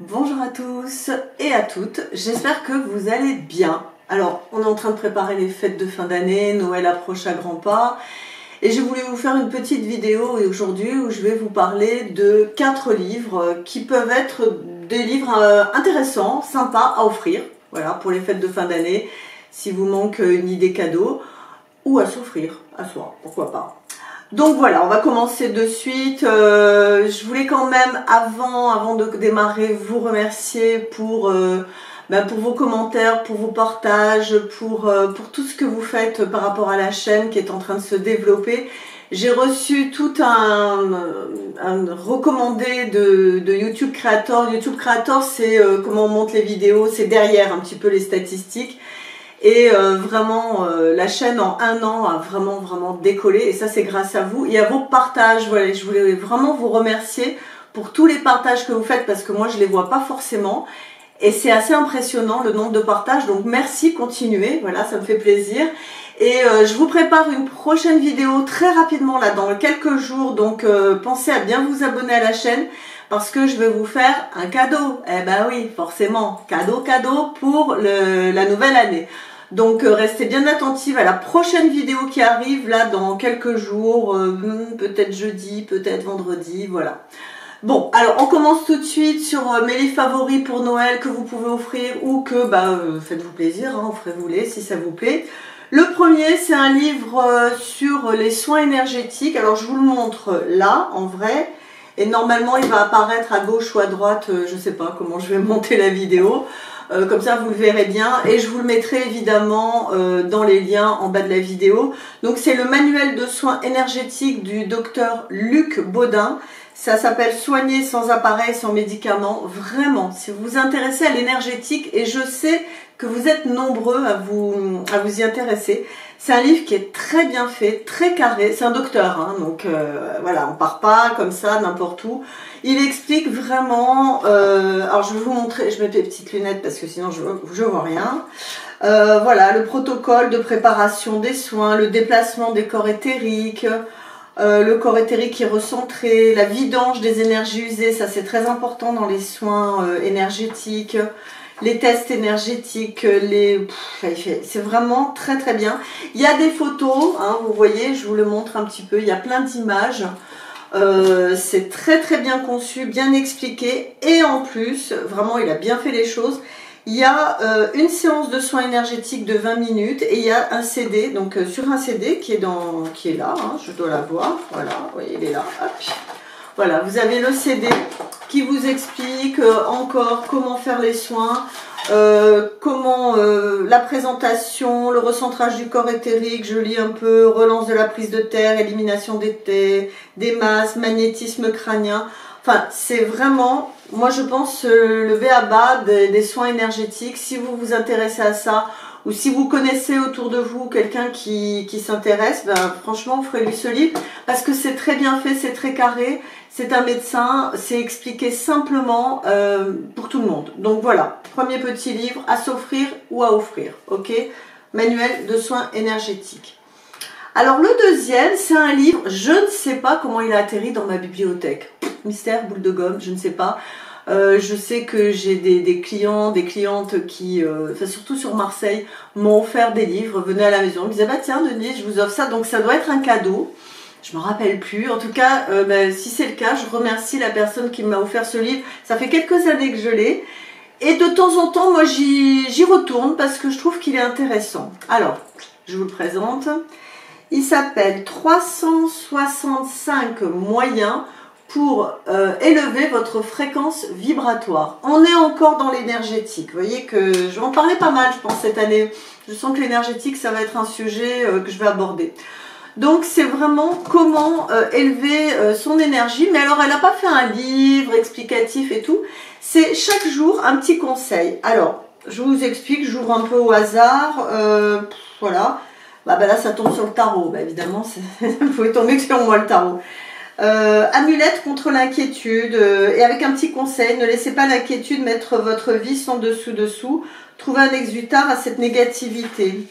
Bonjour à tous et à toutes, j'espère que vous allez bien. Alors, on est en train de préparer les fêtes de fin d'année, Noël approche à grands pas. Et j'ai voulu vous faire une petite vidéo aujourd'hui où je vais vous parler de 4 livres qui peuvent être des livres intéressants, sympas à offrir. Voilà, pour les fêtes de fin d'année, si vous manque une idée cadeau, ou à s'offrir à soi, pourquoi pas. Donc voilà, on va commencer de suite. Je voulais quand même, avant de démarrer, vous remercier pour vos commentaires, pour vos partages, pour tout ce que vous faites par rapport à la chaîne qui est en train de se développer. J'ai reçu tout un recommandé de YouTube Creator. YouTube Creator, c'est comment on monte les vidéos, c'est derrière un petit peu les statistiques. Et vraiment, la chaîne en un an a vraiment décollé. Et ça, c'est grâce à vous et à vos partages. Voilà, je voulais vraiment vous remercier pour tous les partages que vous faites parce que moi, je les vois pas forcément. Et c'est assez impressionnant le nombre de partages. Donc, merci, continuez. Voilà, ça me fait plaisir. Et je vous prépare une prochaine vidéo très rapidement, là, dans quelques jours. Donc, pensez à bien vous abonner à la chaîne. Parce que je vais vous faire un cadeau. Eh ben oui, forcément, cadeau pour la nouvelle année. Donc restez bien attentifs à la prochaine vidéo qui arrive là dans quelques jours, peut-être jeudi, peut-être vendredi, voilà. Bon, alors on commence tout de suite sur mes livres favoris pour Noël que vous pouvez offrir ou que faites-vous plaisir, hein, offrez-vous-les si ça vous plaît. Le premier, c'est un livre sur les soins énergétiques. Alors je vous le montre là, en vrai. Et normalement, il va apparaître à gauche ou à droite, je ne sais pas comment je vais monter la vidéo. Comme ça, vous le verrez bien. Et je vous le mettrai évidemment dans les liens en bas de la vidéo. Donc, c'est le manuel de soins énergétiques du docteur Luc Baudin. Ça s'appelle Soigner sans appareil, sans médicaments. Vraiment, si vous vous intéressez à l'énergétique, et je sais que vous êtes nombreux à vous y intéresser. C'est un livre qui est très bien fait, très carré. C'est un docteur, hein, donc voilà, on part pas comme ça n'importe où. Il explique vraiment. Alors je vais vous montrer. Je mets mes petites lunettes parce que sinon je vois rien. Voilà, le protocole de préparation des soins, le déplacement des corps éthériques. Le corps éthérique qui est recentré, la vidange des énergies usées, ça c'est très important dans les soins énergétiques, les tests énergétiques, c'est vraiment très bien. Il y a des photos, hein, vous voyez, je vous le montre un petit peu, il y a plein d'images. C'est très bien conçu, bien expliqué et en plus, vraiment il a bien fait les choses. Il y a une séance de soins énergétiques de 20 minutes et il y a un CD, donc sur un CD qui est là, hein, je dois l'avoir, voilà, vous voyez, il est là, hop. Voilà, vous avez le CD qui vous explique encore comment faire les soins, comment la présentation, le recentrage du corps éthérique, je lis un peu, relance de la prise de terre, élimination des masses, magnétisme crânien. Enfin, c'est vraiment, moi je pense, le b.a.-ba des soins énergétiques. Si vous vous intéressez à ça, ou si vous connaissez autour de vous quelqu'un qui s'intéresse, franchement, offrez-lui ce livre, parce que c'est très bien fait, c'est très carré, c'est un médecin, c'est expliqué simplement pour tout le monde. Donc voilà, premier petit livre à s'offrir ou à offrir, ok? Manuel de soins énergétiques. Alors le deuxième, c'est un livre, je ne sais pas comment il a atterri dans ma bibliothèque. Mystère, boule de gomme, je ne sais pas. Je sais que j'ai des clients, des clientes qui, surtout sur Marseille, m'ont offert des livres, venaient à la maison, ils me disaient bah tiens Denise, je vous offre ça, donc ça doit être un cadeau. Je me rappelle plus. En tout cas, si c'est le cas, je remercie la personne qui m'a offert ce livre. Ça fait quelques années que je l'ai. Et de temps en temps, moi j'y retourne parce que je trouve qu'il est intéressant. Alors, je vous le présente. Il s'appelle 365 moyens pour élever votre fréquence vibratoire. On est encore dans l'énergétique. Vous voyez que je vais en parler pas mal, je pense, cette année. Je sens que l'énergétique, ça va être un sujet que je vais aborder. Donc, c'est vraiment comment élever son énergie. Mais alors, elle n'a pas fait un livre explicatif et tout. C'est chaque jour un petit conseil. Alors, je vous explique, j'ouvre un peu au hasard. Voilà. Là, ça tombe sur le tarot. Évidemment, vous pouvez tomber que sur moi le tarot. Amulette contre l'inquiétude et avec un petit conseil, ne laissez pas l'inquiétude mettre votre vie sans dessous. Trouvez un exutoire à cette négativité.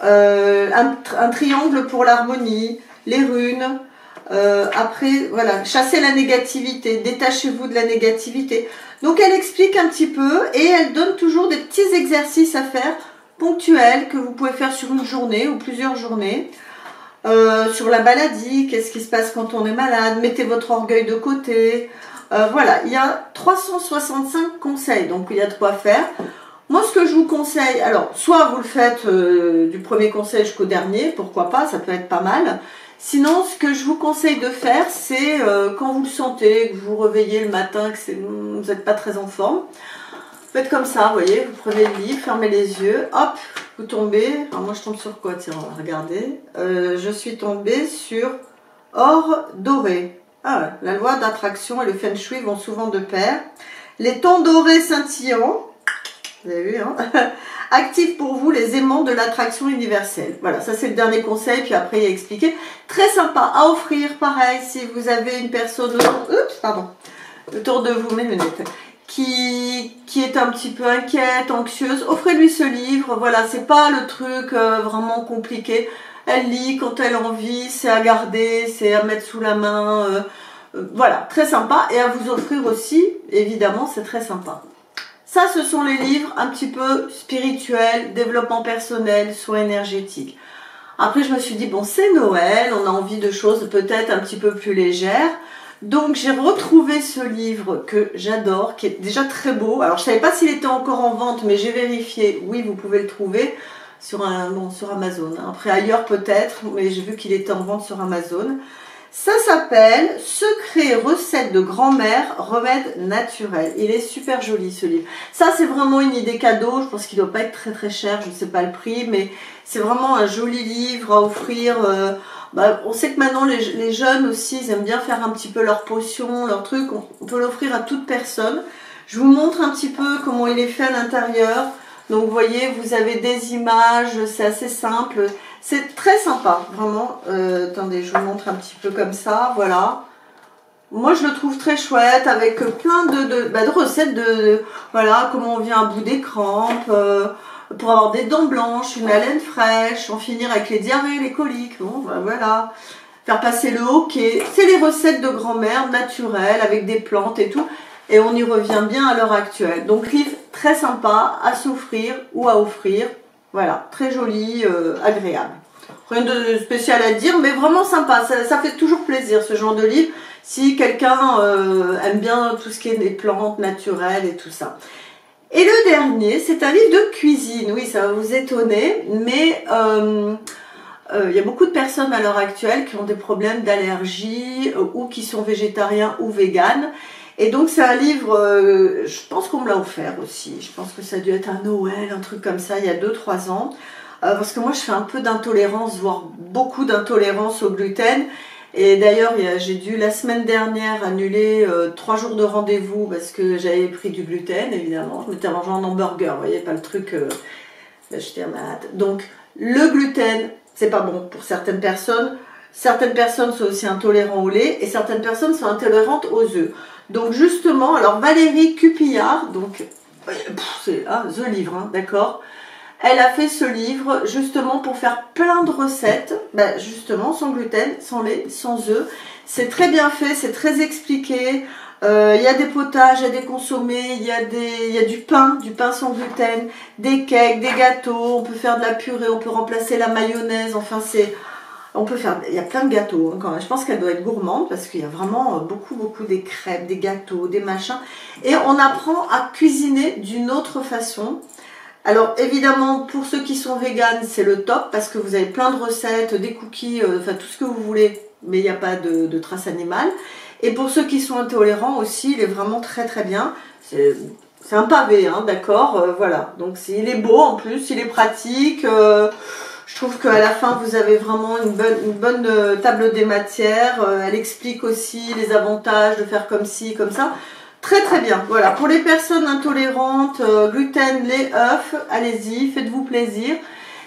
Un triangle pour l'harmonie, les runes, Après, voilà, chassez la négativité, détachez-vous de la négativité. Donc elle explique un petit peu et elle donne toujours des petits exercices à faire ponctuels que vous pouvez faire sur une journée ou plusieurs journées. Sur la maladie, qu'est-ce qui se passe quand on est malade, mettez votre orgueil de côté. Voilà, il y a 365 conseils, donc il y a de quoi faire. Moi, ce que je vous conseille, alors, soit vous le faites du premier conseil jusqu'au dernier, pourquoi pas, ça peut être pas mal. Sinon, ce que je vous conseille de faire, c'est quand vous le sentez, que vous vous réveillez le matin, que vous n'êtes pas très en forme, faites comme ça, vous voyez, vous prenez le livre, fermez les yeux, hop, vous tombez. Alors moi, je tombe sur quoi? Tiens, on va regarder. Je suis tombée sur or doré. Ah ouais, la loi d'attraction et le feng shui vont souvent de pair. Les tons dorés scintillants, vous avez vu, hein, active pour vous les aimants de l'attraction universelle. Voilà, ça c'est le dernier conseil, puis après il y a expliqué. Très sympa à offrir, pareil, si vous avez une personne autour de vous, mes lunettes, qui est un petit peu inquiète, anxieuse, offrez-lui ce livre. Voilà, c'est pas le truc vraiment compliqué. Elle lit quand elle a envie, c'est à garder, c'est à mettre sous la main. Voilà, très sympa. Et à vous offrir aussi, évidemment, c'est très sympa. Ça, ce sont les livres un petit peu spirituels, développement personnel, soins énergétiques. Après, je me suis dit, bon, c'est Noël, on a envie de choses peut-être un petit peu plus légères. Donc, j'ai retrouvé ce livre que j'adore, qui est déjà très beau. Alors, je ne savais pas s'il était encore en vente, mais j'ai vérifié. Oui, vous pouvez le trouver sur Amazon. Après, ailleurs peut-être, mais j'ai vu qu'il était en vente sur Amazon. Ça s'appelle « Secrets, recettes de grand-mère, remèdes naturels ». Il est super joli ce livre. Ça, c'est vraiment une idée cadeau. Je pense qu'il ne doit pas être très très cher, je ne sais pas le prix, mais c'est vraiment un joli livre à offrir. On sait que maintenant, les jeunes aussi, ils aiment bien faire un petit peu leurs potions, leurs trucs. On peut l'offrir à toute personne. Je vous montre un petit peu comment il est fait à l'intérieur. Donc, vous voyez, vous avez des images, c'est assez simple. C'est très sympa, vraiment. Attendez, je vous montre un petit peu comme ça, voilà. Moi, je le trouve très chouette, avec plein de recettes voilà, comment on vient à bout des crampes, pour avoir des dents blanches, une haleine fraîche, en finir avec les diarrhées, les coliques, bon, voilà. Faire passer le hoquet. C'est les recettes de grand-mère naturelles, avec des plantes et tout. Et on y revient bien à l'heure actuelle. Donc, livre très sympa à s'offrir ou à offrir. Voilà, très joli, agréable. Rien de spécial à dire, mais vraiment sympa. Ça fait toujours plaisir, ce genre de livre, si quelqu'un aime bien tout ce qui est des plantes naturelles et tout ça. Et le dernier, c'est un livre de cuisine. Oui, ça va vous étonner, mais il y a beaucoup de personnes à l'heure actuelle qui ont des problèmes d'allergie ou qui sont végétariens ou véganes. Et donc c'est un livre, je pense qu'on me l'a offert aussi, je pense que ça a dû être un Noël, un truc comme ça, il y a 2-3 ans. Parce que moi je fais un peu d'intolérance, voire beaucoup d'intolérance au gluten. Et d'ailleurs j'ai dû la semaine dernière annuler 3 jours de rendez-vous parce que j'avais pris du gluten, évidemment. Je m'étais mangé un hamburger, vous voyez, pas le truc, j'étais malade. Donc le gluten, c'est pas bon pour certaines personnes. Certaines personnes sont aussi intolérantes au lait et certaines personnes sont intolérantes aux œufs. Donc justement, alors Valérie Cupillard, donc c'est The Livre, hein, d'accord. Elle a fait ce livre justement pour faire plein de recettes, justement sans gluten, sans lait, sans œufs. C'est très bien fait, c'est très expliqué. Il y a des potages, il y a des consommés, il y a du pain sans gluten, des cakes, des gâteaux. On peut faire de la purée, on peut remplacer la mayonnaise. Enfin, on peut faire, il y a plein de gâteaux hein, quand même. Je pense qu'elle doit être gourmande parce qu'il y a vraiment beaucoup des crêpes, des gâteaux, des machins. Et on apprend à cuisiner d'une autre façon. Alors évidemment, pour ceux qui sont véganes, c'est le top parce que vous avez plein de recettes, des cookies, enfin tout ce que vous voulez, mais il n'y a pas de trace animale. Et pour ceux qui sont intolérants aussi, il est vraiment très très bien. C'est un pavé, hein, d'accord, voilà. Donc il est beau en plus, il est pratique. Je trouve qu'à la fin, vous avez vraiment une bonne table des matières. Elle explique aussi les avantages de faire comme ci, comme ça. Très très bien. Voilà, pour les personnes intolérantes, gluten, lait, œufs, allez-y, faites-vous plaisir.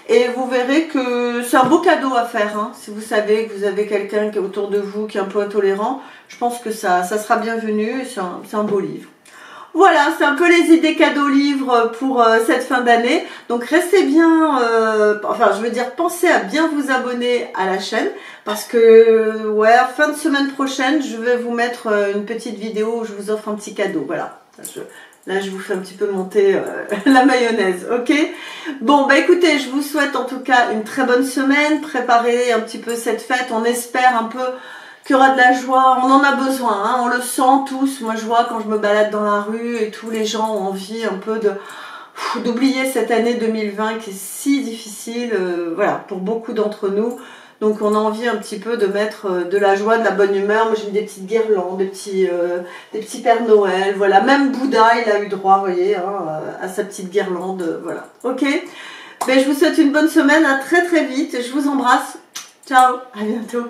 Et vous verrez que c'est un beau cadeau à faire. Hein. Si vous savez que vous avez quelqu'un qui est autour de vous qui est un peu intolérant, je pense que ça sera bienvenu. C'est un beau livre. Voilà, c'est un peu les idées cadeaux livres pour cette fin d'année. Donc restez bien, enfin je veux dire, pensez à bien vous abonner à la chaîne. Parce que, ouais, fin de semaine prochaine, je vais vous mettre une petite vidéo où je vous offre un petit cadeau. Voilà, là je vous fais un petit peu monter la mayonnaise, ok? Bon, bah écoutez, je vous souhaite en tout cas une très bonne semaine. Préparez un petit peu cette fête, on espère un peu qu'il y aura de la joie, on en a besoin, hein, on le sent tous. Moi je vois quand je me balade dans la rue et tous les gens ont envie un peu d'oublier cette année 2020 qui est si difficile, voilà, pour beaucoup d'entre nous. Donc on a envie un petit peu de mettre de la joie, de la bonne humeur. Moi j'ai mis des petites guirlandes, des petits Pères Noël, voilà. Même Bouddha il a eu droit, vous voyez, hein, à sa petite guirlande, voilà. Ok, ben, je vous souhaite une bonne semaine, à très très vite, je vous embrasse. Ciao, à bientôt.